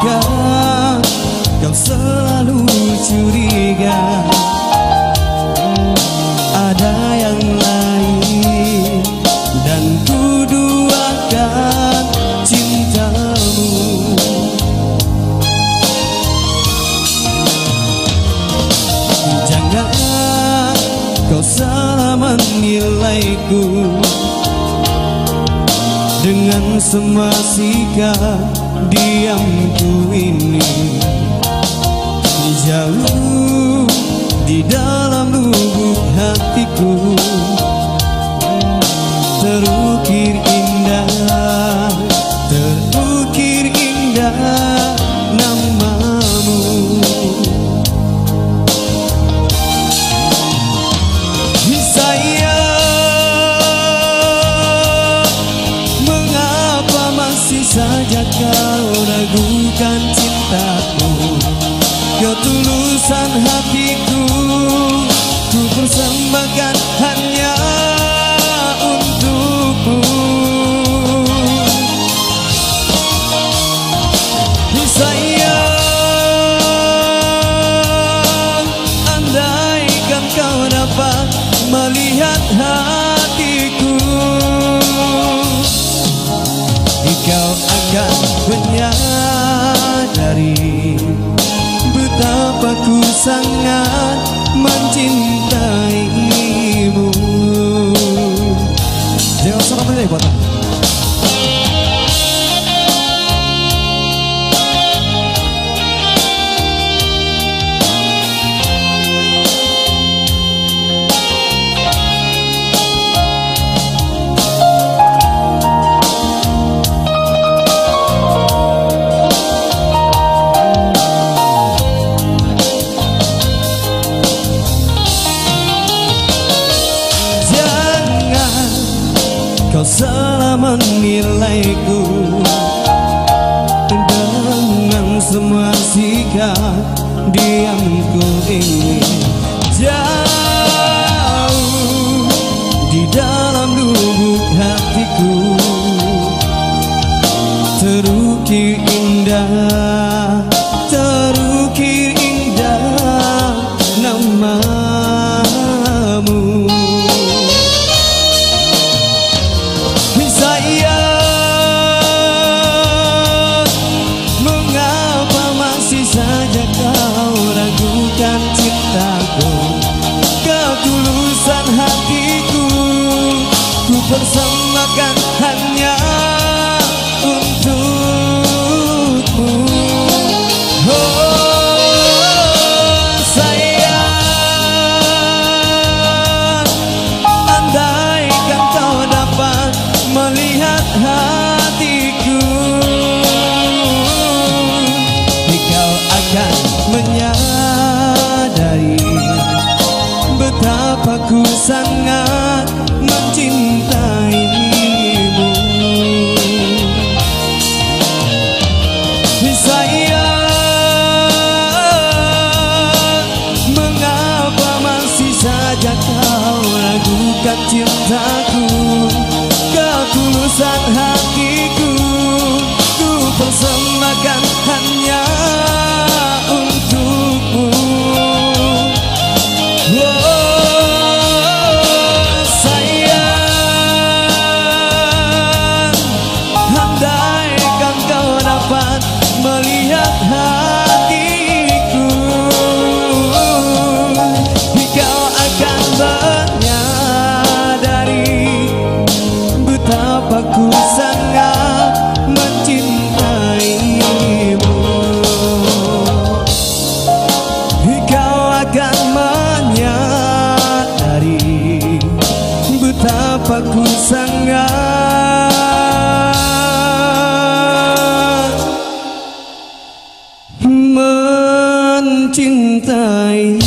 Jika kau selalu curiga ada yang lain, dan ku duakan cintamu. Jangan kau salah menilaiku dengan semua sikap diamku ini. Jauh di dalam lubuk hatiku terukir indah, terukir indah namamu. Sayang, mengapa masih saja kau ragukan cintaku? Ketulusan hatiku ku persembahkan hanya untukmu. Sayang, andaikan kau dapat melihat hatiku, kau akan menyadari betapa ku sangat mencintaimu. Jangan salah menilai buat aku. Kau salah menilaiku dengan semua sikap diamku ini. Jauh di dalam lubuk hatiku terukir indah, terukir indah namamu. Ragukan cintaku, ketulusan hatiku ku persembahkan hanya untukmu. Oh sayang, andaikan kau dapat melihat hatiku, kau akan menyadari betapa ku sangat mencintaimu. Sayang, mengapa masih saja kau ragukan cintaku? Ketulusan hatiku ku persembahkan hanya untukmu. Oh sayang, andaikan kau dapat melihat hatiku, kau akan menyadari betapa ku sangat mencintaimu. Kau akan menyadari betapa ku sangat mencintai.